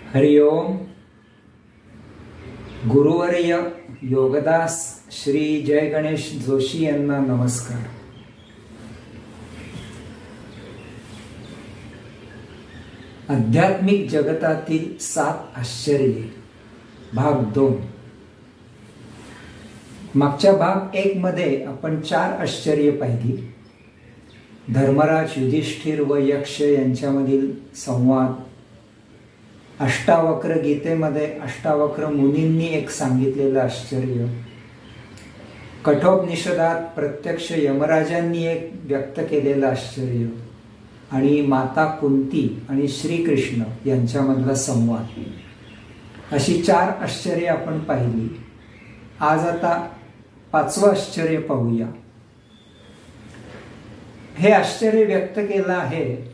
हरिओम. गुरुवर्य योगदास श्री जय गणेश जोशी यांना नमस्कार. आध्यात्मिक जगतातील 7 आश्चर्ये भाग 2. मागच्या भाग 1 मध्ये आपण 4 आश्चर्य पाहिली. धर्मराज, युधिष्ठिर व यक्ष यांच्यामधील संवाद. अष्टावक्र गीतेमध्ये अष्टावक्र मुनींनी एक सांगितलेलं आश्चर्य. कठोपनिषदात प्रत्यक्ष यमराजांनी एक व्यक्त केलेलं आश्चर्य आणि माता कुंती आणि श्रीकृष्ण यांच्यामधला संवाद. अशी 4 आश्चर्य आपण पाहिली. आज आता 5वं आश्चर्य पाहूया. हे आश्चर्य व्यक्त केलं आहे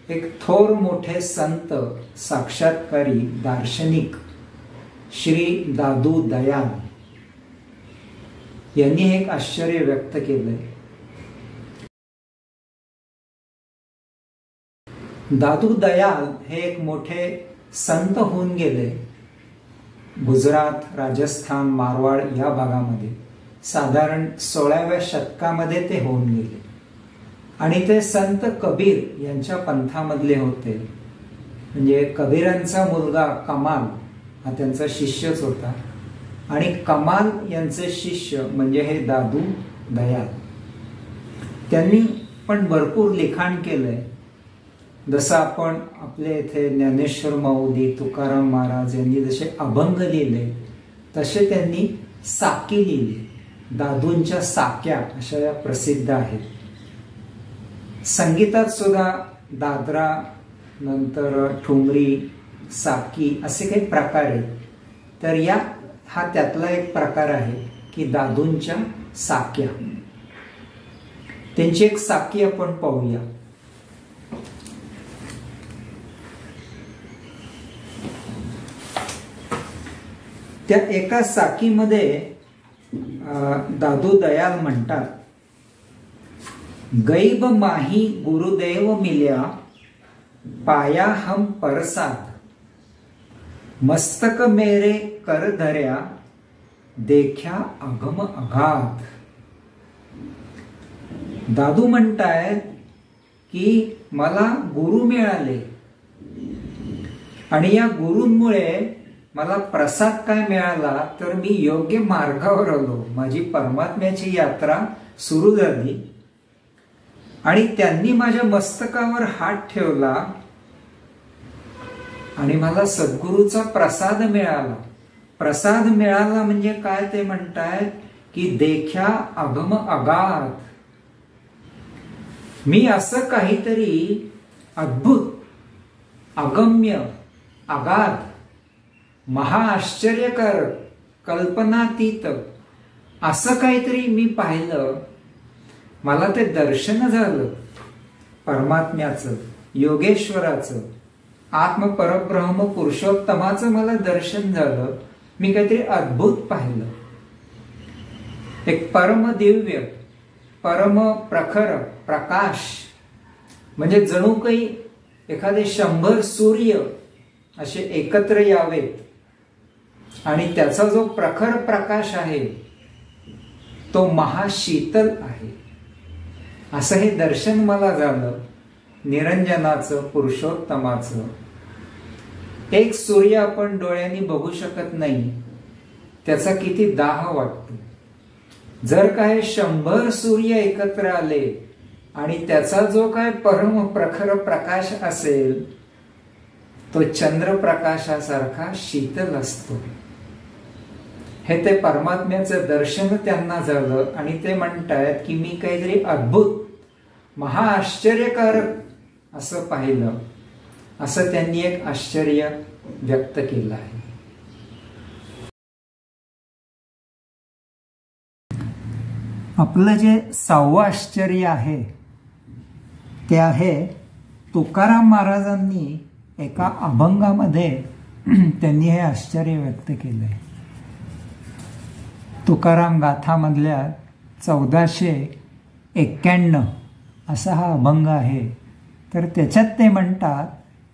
एक थोर मोठे संत, साक्षात्कारी दार्शनिक श्री दादू दयाल यांनी एक आश्चर्य व्यक्त केलंय. दादू दयाल हे एक मोठे संत होऊन गेले. गुजरात, राजस्थान, मारवाड या भागामध्ये साधारण 16व्या शतकामध्ये ते होऊन गेले आणि ते संत कबीर यांच्या पंथामधले होते. म्हणजे कबीरांचा मुलगा कमाल हा त्यांचा शिष्यच होता आणि कमाल यांचे शिष्य म्हणजे हे दादू दयाल. त्यांनी पण भरपूर लिखाण केलंय. जसं आपण आपले इथे ज्ञानेश्वर माऊली, तुकाराम महाराज यांनी जसे अभंग लिहिले तसे त्यांनी साकी लिहिले. दादूंच्या साक्या अशा या प्रसिद्ध आहेत. संगीतात सुद्धा दादरा, नंतर ठुमरी, साकी असे काही प्रकार आहेत. तर हा त्यातला एक प्रकार आहे की दादूंच्या साक्या. त्यांची एक साकी आपण पाहूया. त्या एका साकीमध्ये दादू दयाल म्हणतात, गैब माही गुरुदेव मिल्या, पाया हम परसाद, मस्तक मेरे कर धर्या, देख्या अगम अगाध. दादू म्हणतायत की मला गुरु मिळाले आणि या गुरूंमुळे मला प्रसाद काय मिळाला तर मी योग्य मार्गावर आलो. माझी परमात्म्याची यात्रा सुरू झाली आणि त्यांनी माझ्या मस्तकावर हात ठेवला आणि मला सद्गुरूचा प्रसाद मिळाला. प्रसाद मिळाला म्हणजे काय ते म्हणतायत की देख्या अगम अगाध. मी असं काहीतरी अद्भुत, अगम्य, अगाध, महाआश्चर्यकारक, कल्पनातीत असं काहीतरी मी पाहिलं. मला ते दर्शन झालं परमात्म्याचं, योगेश्वराचं, आत्मपरब्रह्म पुरुषोत्तमाचं मला दर्शन झालं. मी काहीतरी अद्भुत पाहिलं. एक परम दिव्य, परम प्रखर प्रकाश, म्हणजे जणू काही एखादे 100 सूर्य असे एकत्र यावेत आणि त्याचा जो प्रखर प्रकाश आहे तो महाशीतल आहे. असं हे दर्शन मला झालं निरंजनाचं, पुरुषोत्तमाचं. एक सूर्य आपण डोळ्यांनी बघू शकत नाही, त्याचा किती दाह वाटतो. जर काय 100 सूर्य एकत्र आले आणि त्याचा जो काय परम प्रखर प्रकाश असेल तो चंद्रप्रकाशासारखा शीतल असतो. हे ते परमात्म्याचं दर्शन त्यांना झालं आणि ते म्हणतायत की मी काहीतरी अद्भुत, महाआश्चर्यकारक असं पाहिलं. असं त्यांनी एक आश्चर्य व्यक्त केलं आहे. आपलं जे 6वं आश्चर्य आहे ते आहे तुकाराम महाराजांनी एका अभंगामध्ये त्यांनी हे आश्चर्य व्यक्त केलंय. तुकाराम गाथामधल्या 1491 असा हा अभंग आहे. तर त्याच्यात ते म्हणतात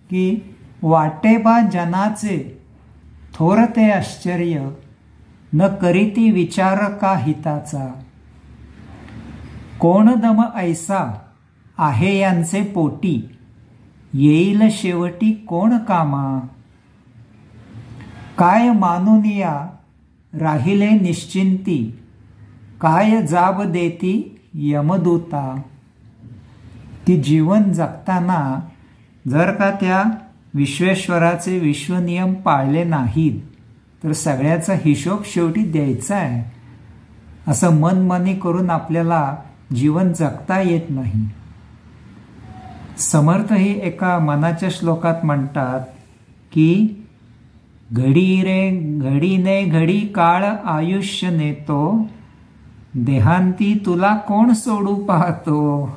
की वाटेबा जनाचे थोर ते आश्चर्य, न करीती विचार का हिताचा. कोण दम ऐसा आहे यांचे पोटी, येईल शेवटी कोण कामा. काय मानून या राहिले निश्चिंती, काय जाब देती यमदूता. की जीवन जगताना जर का त्या विश्वेश्वराचे विश्वनियम पाळले नाहीत तर सगळ्याचा हिशोब शेवटी द्यायचा आहे. असं मनमानी करून आपल्याला जीवन जगता येत नाही. समर्थही एका मनाच्या श्लोकात म्हणतात की घडी रे घडीने घडी काळ आयुष्य नेतो, देहांती तुला कोण सोडू पाहतो.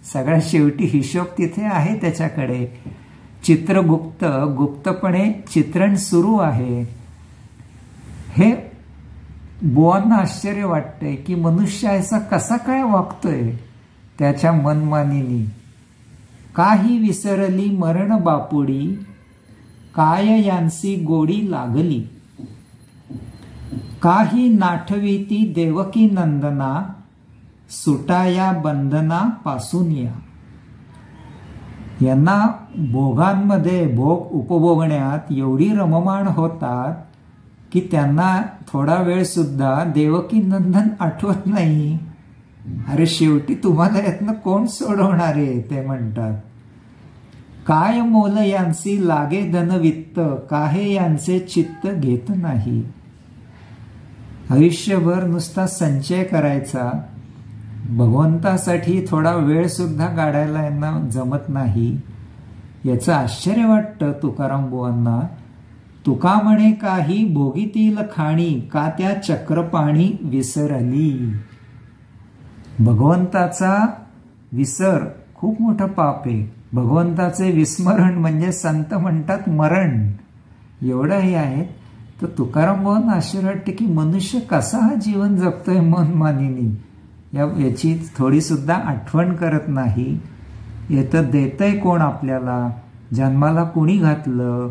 सगळ्या शेवटी हिशोब तिथे आहे त्याच्याकडे. चित्रगुप्त गुप्तपणे चित्रण सुरू आहे. हे बुवांना आश्चर्य वाटते की मनुष्य असा कसा काय वागतोय त्याच्या मनमानीनी. काही विसरली मरण बापुडी, काय यांसी गोडी लागली. काही नाठवीती देवकी नंदना, सुटाया बंधना पासून या. यांना भोगांमध्ये भोग उपभोगण्यात एवढी रममाण होतात की त्यांना थोडा वेळ सुद्धा देवकी नंदन आठवत नाही. अरे शेवटी तुम्हाला यातनं कोण सोडवणार आहे ते म्हणतात. काय मोल यांची लागे धनवित्त, काहे यांचे चित्त घेत नाही. आयुष्यभर नुसता संचय करायचा, भगवंतासाठी थोडा वेळ सुद्धा काढायला यांना जमत नाही. याचं आश्चर्य वाटतं तुकाराम बुवांना. तुका म्हणे काही भोगीतील खाणी, का त्या चक्रपाणी विसरली. भगवंताचा विसर खूप मोठं पाप आहे. भगवंताचे विस्मरण म्हणजे संत म्हणतात मरण. एवढंही आहे. तर तुकाराम बुवांना आश्चर्य वाटते की मनुष्य कसा हा जीवन जगतोय मनमानीनी. याची थोडी सुद्धा आठवण करत नाही. येतं देतंय कोण आपल्याला, जन्माला कुणी घातलं,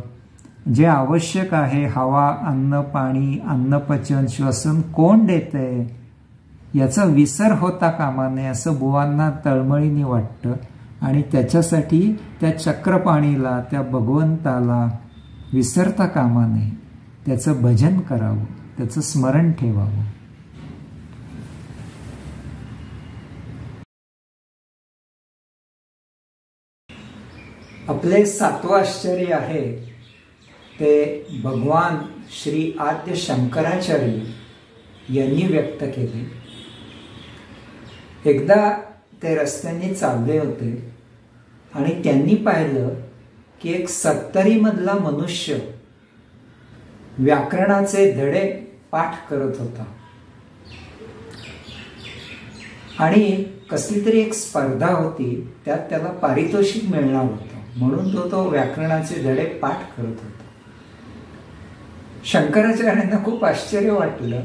जे आवश्यक आहे हवा अन्न पाणी अन्नपचन श्वसन कोण देतंय, याचा विसर होता कामा नये असं बुवांना तळमळीने वाटतं. आणि त्याच्यासाठी त्या चक्रपाणीला त्या भगवंताला विसरता कामा नये. त्याचं भजन करावं, त्याचं स्मरण ठेवावं. आपले 7वं आश्चर्य आहे ते भगवान श्री आद्य शंकराचार्य यांनी व्यक्त केले. एकदा ते रस्त्याने चालले होते आणि त्यांनी पाहिलं की एक 70 मधला मनुष्य व्याकरणाचे धडे पाठ करत होता. आणि कसली तरी एक स्पर्धा होती, त्यात त्याला पारितोषिक मिळणार होतं म्हणून तो व्याकरणाचे धडे पाठ करत होता. शंकराचार्यांना खूप आश्चर्य वाटलं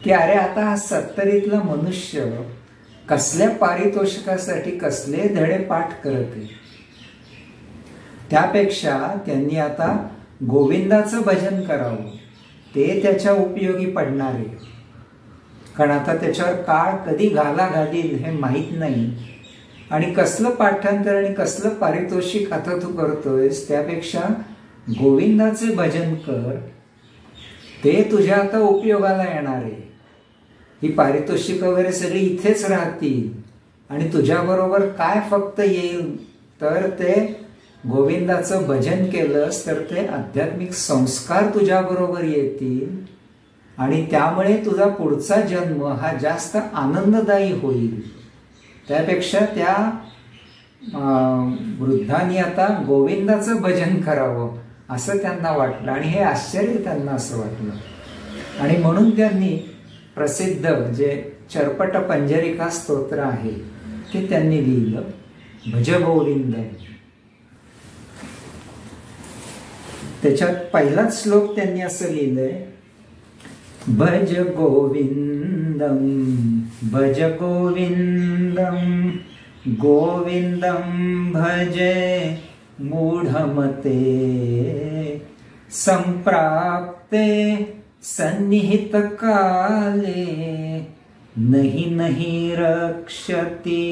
की अरे आता हा 70तला मनुष्य कसल्या पारितोषिकासाठी कसले धडे पाठ करत आहे. त्यापेक्षा त्यांनी आता गोविंदाचं भजन करावं, ते त्याच्या उपयोगी पडणार आहे. कारण आता त्याच्यावर काळ कधी घाला घालील हे माहीत नाही. आणि कसलं पाठांतर आणि कसलं पारितोषिक आता तू करतोयस, त्यापेक्षा गोविंदाचे भजन कर, ते तुझ्या आता उपयोगाला येणार आहे. ही पारितोषिक वगैरे सगळी इथेच राहतील आणि तुझ्याबरोबर काय फक्त येईल तर ते गोविंदाचं भजन केलंस तर ते आध्यात्मिक संस्कार तुझ्याबरोबर येतील आणि त्यामुळे तुझा पुढचा जन्म हा जास्त आनंददायी होईल. त्यापेक्षा त्या वृद्धांनी आता गोविंदाचं भजन करावं असं त्यांना वाटलं आणि हे आश्चर्य त्यांना असं वाटलं. आणि म्हणून त्यांनी प्रसिद्ध जे चरपट पंजरिका स्तोत्र आहे ते त्यांनी लिहिलं, भज गोविंद. त्याच्यात पहिलाच श्लोक त्यांनी असं लिहिलंय, भज गोविंदम भज गोविंदम गोविंदम भजे मूढमते संप्राप्ते सन्निहित काले नहि नहि रक्षति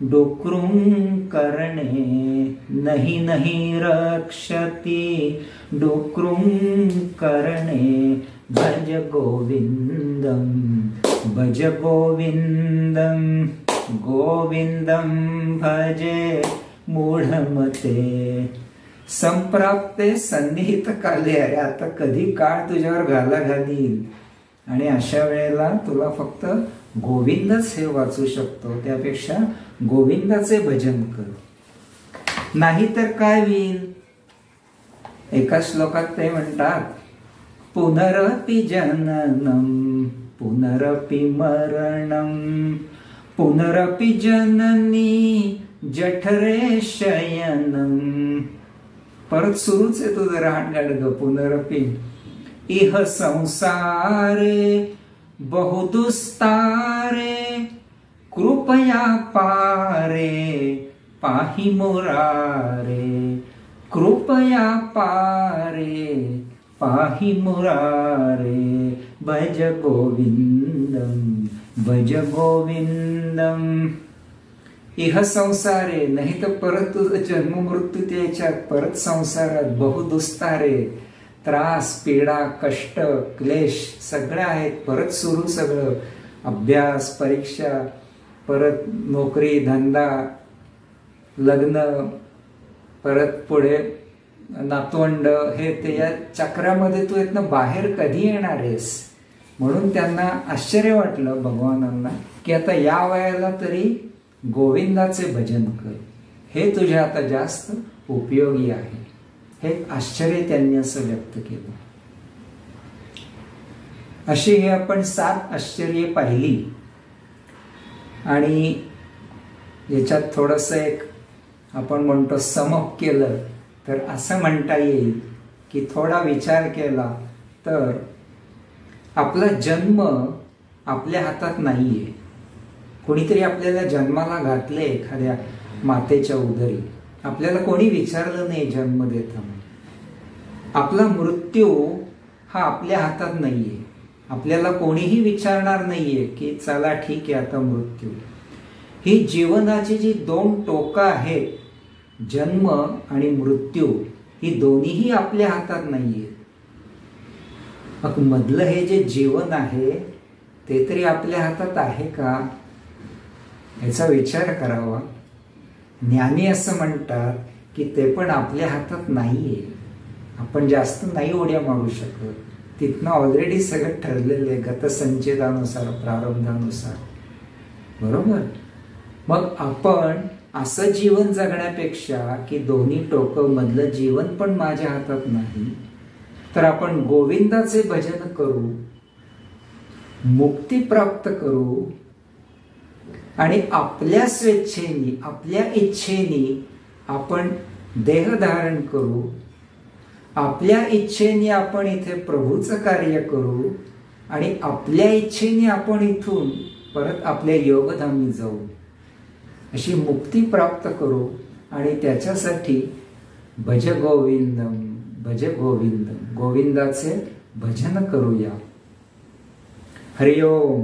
डुक्रुं करणे नहि नहि रक्षति डुक्रुं करणे भज गोविंदं गोविंदं भजे मूढमते संप्राप्ते सन्निहित काले. अरे आता कधी काळ तुझ्यावर घाला घालील आणि अशा वेळेला तुला फक्त गोविंदच हे वाचू शकतो. त्यापेक्षा गोविंदाचे भजन कर. नाही तर काय होईल. एका श्लोकात ते म्हणतात पुनरपि जननम पुनरपि मरणम पुनरपि जननी जठरे शयनम. परत सुरूच आहे तुझं रहाणगाडग. पुनरपि इह संसारे बहुदुस्तारे कृपया पारे पाहि मुरारे कृपया पारे पाहि मुरारे भज गोविंदम इह संसारे. नाही तर परत तुझं जन्म मृत्यू त्याच्यात परत संसारात बहुदुस्तारे त्रास पीडा कष्ट क्लेश सगळं आहेत. परत सुरू सगळं अभ्यास परीक्षा परत नोकरी धंदा लग्न परत पुढे नातवंड हे ते या चक्रामध्ये तू इथनं बाहेर कधी येणार आहेस. म्हणून त्यांना आश्चर्य वाटलं भगवानांना की आता या वयाला तरी गोविंदाचे भजन कर. हे तुझ्या आता जास्त उपयोगी आहे. हे आश्चर्य त्यांनी असं व्यक्त केलं. अशी हे आपण 7 आश्चर्य पाहिली आणि याच्यात थोडस एक आपण म्हणतो समप केलं तर असं म्हणता येईल की थोडा विचार केला तर आपला जन्म आपल्या हातात नाहीये. कोणीतरी आपल्याला जन्माला घातले एखाद्या मातेच्या उदरी. आपल्याला कोणी विचारलं नाही जन्म देताना. आपला मृत्यू हा आपल्या हातात नाहीये. आपल्याला कोणीही विचारणार नाहीये की चला ठीक आहे आता मृत्यू. ही जीवनाची जी 2 टोकं आहेत जन्म आणि मृत्यू ही दोन्हीही आपल्या हातात नाहीये. मग मधलं हे जे जीवन आहे ते तरी आपल्या हातात आहे का याचा विचार करावा. ज्ञानी असं म्हणतात की ते पण आपल्या हातात नाहीये. आपण जास्त नाही उड्या मारू शकत. तिथनं ऑलरेडी सगळं ठरलेलं आहे गतसंचितानुसार प्रारब्धानुसार. बरोबर. मग आपण असं जीवन जगण्यापेक्षा की दोन्ही टोकं मधलं जीवन पण माझ्या हातात नाही तर आपण गोविंदाचे भजन करू मुक्ती प्राप्त करू आणि आपल्या स्वेच्छेने आपल्या इच्छेने आपण देह धारण करू. आपल्या इच्छेने आपण इथे प्रभूचं कार्य करू आणि आपल्या इच्छेने आपण इथून परत आपल्या योगधामी जाऊ. अशी मुक्ती प्राप्त करू आणि त्याच्यासाठी भज गोविंदम गोविंदाचे भजन करूया. हरि ओम.